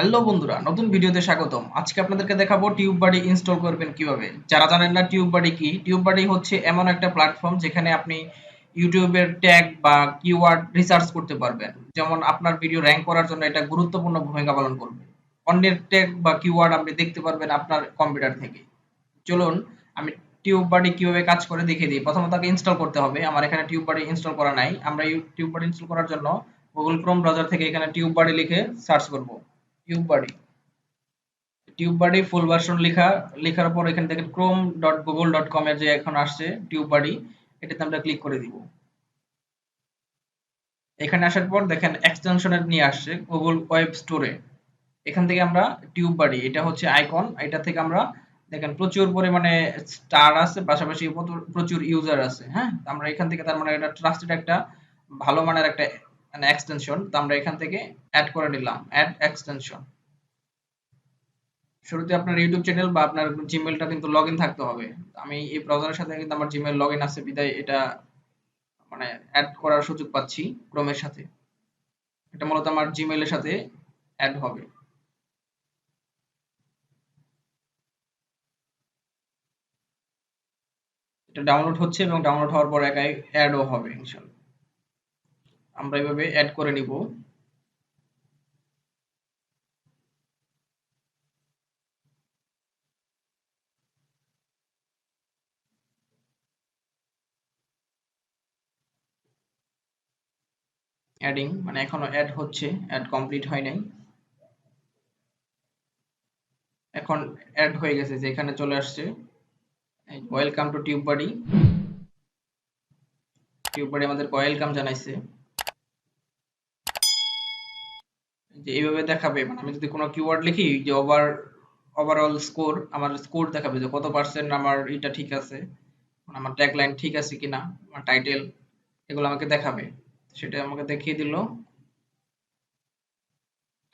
Hello বন্ধুরা, নতুন ভিডিওতে স্বাগতম। আজকে আপনাদেরকে দেখাবো টিউব বাডি ইনস্টল করবেন কিভাবে। যারা জানেন না টিউব বাডি কি, টিউব বাডি হচ্ছে এমন একটা প্ল্যাটফর্ম যেখানে আপনি ইউটিউবের ট্যাগ বা কিওয়ার্ড রিসার্চ করতে পারবেন। যেমন আপনার ভিডিও র‍্যাঙ্ক করার জন্য এটা গুরুত্বপূর্ণ ভূমিকা পালন করবে। অন্যের ট্যাগ বা কিওয়ার্ড আপনি দেখতে পারবেন আপনার কম্পিউটার থেকে। চলুন আমি টিউব বাডি কিভাবে কাজ করে দেখিয়ে দিই। প্রথমত তাকে ইনস্টল করতে হবে। আমার এখানে টিউব বাডি ইনস্টল করা নাই। আমরা টিউব বাডি ইনস্টল করার জন্য গুগল ক্রোম ব্রাউজার থেকে এখানে টিউব বাডি লিখে সার্চ করব। টিউব বাডি টিউব বাডি ফুল ভার্সন লেখার পর এখান থেকে chrome.google.com এর যে এখন আসছে টিউব বাডি, এটাতে আমরা ক্লিক করে দিব। এখানে আসার পর দেখেন এক্সটেনশনের নিয়ে আসছে গুগল ওয়েব স্টোরে। এখান থেকে আমরা টিউব বাডি, এটা হচ্ছে আইকন, এটা থেকে আমরা দেখেন প্রচুর পরিমাণে স্টার আছে, পাশাপাশি প্রচুর ইউজার আছে। হ্যাঁ, আমরা এখান থেকে তার মানে এটা ট্রাস্টেড একটা ভালো মানের একটা মানে এক্সটেনশন। তো আমরা এখান থেকে অ্যাড করে নিলাম, অ্যাড এক্সটেনশন। শুরুতে আপনার ইউটিউব চ্যানেল বা আপনার জিমেলটা কিন্তু লগ ইন থাকতে হবে। আমি এই ব্রাউজারের সাথে কিন্তু আমার জিমেল লগ ইন আছে বিদায় এটা মানে অ্যাড করার সুযোগ পাচ্ছি ক্রোমের সাথে। এটা মূলত আমার জিমেলের সাথে অ্যাড হবে। এটা ডাউনলোড হচ্ছে এবং ডাউনলোড হওয়ার পর একাই অ্যাডও হবে ইনশাল্লাহ। আমরা এভাবে অ্যাড করে নিব। অ্যাডিং মানে এখনো অ্যাড হচ্ছে, অ্যাড কমপ্লিট হয় নাই। এখন অ্যাড হয়ে গেছে, যে এখানে চলে আসছে ওয়েলকাম টু টিউব বাডি। টিউব বাডি আমাদেরকে ওয়েলকাম জানাইছে। যে এইভাবে দেখাবে, মানে আমি যদি কোনো কিওয়ার্ড লিখি যে ওভারঅল স্কোর, আমার স্কোর দেখাবে যে কত পার্সেন্ট আমার এটা ঠিক আছে, মানে আমার ট্যাগলাইন ঠিক আছে কিনা, আমার টাইটেল, এগুলো আমাকে দেখাবে। সেটা আমাকে দেখিয়ে দিল।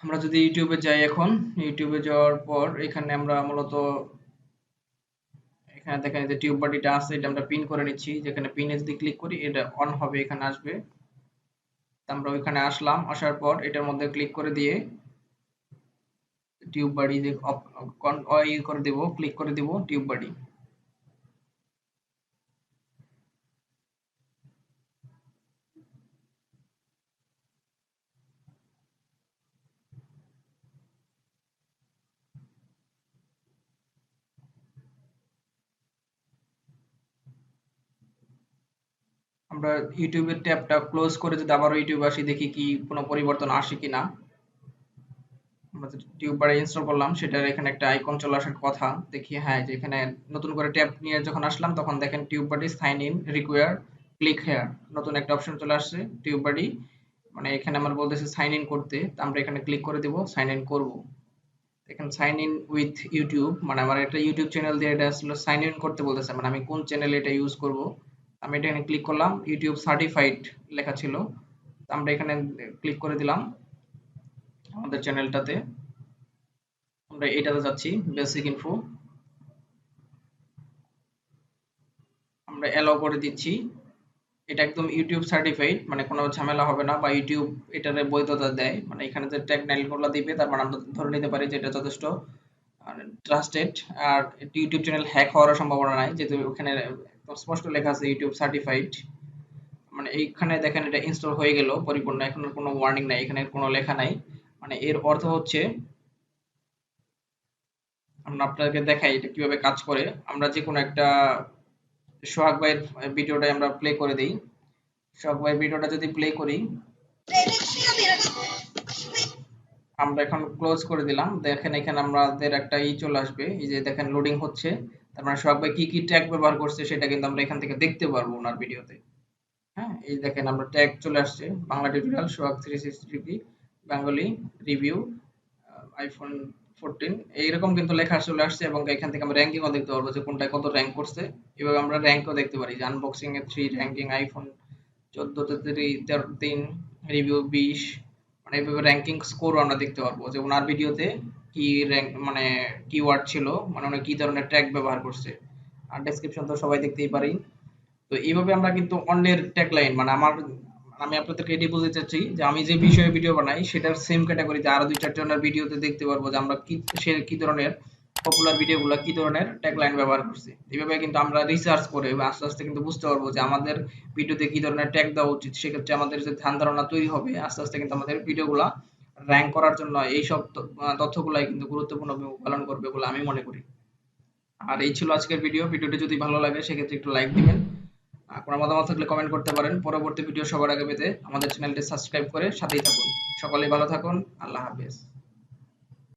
আমরা যদি ইউটিউবে যাই, এখন ইউটিউবে যাওয়ার পর এখানে আমরা মূলত এখানে দেখেন যে টিউব বাটিটা আছে, এটা আমরা পিন করে নিচ্ছি। যেখানে পিনে যদি ক্লিক করি এটা অন হবে, এখানে আসবে। তা আমরা ওইখানে আসলাম, আসার পর এটার মধ্যে ক্লিক করে দিয়ে টিউব বাড়ি যে করে দেব, ক্লিক করে দেব টিউব বাড়ি। আমরা ইউটিউবের ট্যাবটা ক্লোজ করে যদি আবারও ইউটিউবে আসি, দেখি কি কোনো পরিবর্তন আসে কিনা। আমরা যে টিউব বাড়ি ইনস্টল করলাম সেটার এখানে একটা আইকন চলে আসার কথা, দেখি হ্যাঁ যে এখানে নতুন করে ট্যাব নিয়ে যখন আসলাম তখন দেখেন টিউব বাড়ি sign in require click here, নতুন একটা অপশন চলে আসছে টিউব বাড়ি। মানে এখানে আমার বলতেছে সাইন ইন করতে, তো আমরা এখানে ক্লিক করে দিব, সাইন ইন করব। এখানে সাইন ইন উইথ ইউটিউব, মানে আমার একটা ইউটিউব চ্যানেল দিয়ে এটা আসলে সাইন ইন করতে বলতেছে, মানে আমি কোন চ্যানেলে এটা ইউজ করব। আমি এটা এখানে ক্লিক করলাম, ইউটিউব সার্টিফাইড লেখা ছিল, তো আমরা এখানে ক্লিক করে দিলাম আমাদের চ্যানেলটাতে। আমরা এটাতে যাচ্ছি, বেসিক ইনফো, আমরা অ্যালাউ করে দিচ্ছি। এটা একদম ইউটিউব সার্টিফাইড, মানে কোনো ঝামেলা হবে না, বা ইউটিউব এটারে বৈধতা দেয়, মানে এখানে যে ট্যাগ গুলো দিবে তার মানে আমরা ধরে নিতে পারি যে এটা যথেষ্ট ট্রাস্টেড। আর ইউটিউব চ্যানেল হ্যাক হওয়ার সম্ভাবনা নাই, যেহেতু ওখানে স্পষ্ট লেখা আছে ইউটিউব সার্টিফাইড। মানে এইখানে দেখেন এটা ইনস্টল হয়ে গেল পরিপূর্ণ, এখন আর কোনো ওয়ার্নিং নাই, এখানে কোনো লেখা নাই। মানে এর অর্থ হচ্ছে, আমরা আপনাকে দেখাই এটা কিভাবে কাজ করে। আমরা যে কোনো একটা সোহাগ ভাইয়ের ভিডিওটা আমরা প্লে করে দিই। সোহাগ ভাইয়ের ভিডিওটা যদি প্লে করি, আমরা এখন ক্লোজ করে দিলাম। দেখেন এখানে আমাদের একটা চলে আসবে, এই যে দেখেন লোডিং হচ্ছে। তার মানে সোহাগ ভাই কি কি ট্যাগ ব্যবহার করছে সেটা কিন্তু আমরা এখান থেকে দেখতে পারবো ওনার ভিডিওতে। হ্যাঁ, এই দেখেন আমরা ট্যাগ চলে আসছে, বাংলা টিউটোরিয়াল সোহাগ 360 বেঙ্গলি রিভিউ আইফোন 14, এইরকম কিন্তু লেখা চলে আসছে। এবং এখান থেকে আমরা র্যাঙ্কিংও দেখতে পারবো যে কোনটা কত র্যাঙ্ক করছে। এভাবে আমরা র্যাঙ্কও দেখতে পারি যে আনবক্সিং এ 3 র্যাঙ্কিং, আইফোন 14 তে 3, রিভিউ 20, মানে এইভাবে র্যাঙ্কিং স্কোরও আমরা দেখতে পারবো যে ওনার ভিডিওতে কি র্যাঙ্ক মানে কিওয়ার্ড ছিল, মানে উনি কি ধরনের ট্যাগ ব্যবহার করছে। আর ডেসক্রিপশন তো সবাই দেখতেই পারি। তো এইভাবে আমরা কিন্তু অন্যের ট্যাগলাইন, মানে আমি আপনাদেরকে এটাই বলতে চাচ্ছি যে আমি যে বিষয়ে ভিডিও বানাই সেটার সেম ক্যাটাগরিতে আরো 2-4 জনের ভিডিওতে দেখতে পারবো যে আমরা সে কি ধরনের পপুলার ভিডিওগুলো কি ধরনের ট্যাগলাইন ব্যবহার করছি। এভাবে কিন্তু আমরা রিসার্চ করে বা আস্তে আস্তে কিন্তু বুঝতে পারবো যে আমাদের ভিডিওতে কি ধরনের ট্যাগ দেওয়া উচিত। সেক্ষেত্রে আমাদের যে ধ্যান ধারণা তৈরি হবে আস্তে আস্তে কিন্তু আমাদের ভিডিওগুলা র‍্যাংক করার জন্য এইসব তথ্যগুলাই কিন্তু গুরুত্বপূর্ণ ভূমিকা পালন করবে বলে আমি মনে করি। আর এই ছিল আজকের ভিডিও। ভিডিওটি যদি ভালো লাগে সেক্ষেত্রে একটু লাইক দিবেন। কোনো মতামত থাকলে কমেন্ট করতে পারেন। পরবর্তী ভিডিও সবার আগে পেতে আমাদের চ্যানেলটি সাবস্ক্রাইব করে সাথেই থাকুন। সকলেই ভালো থাকুন। আল্লাহ হাফেজ।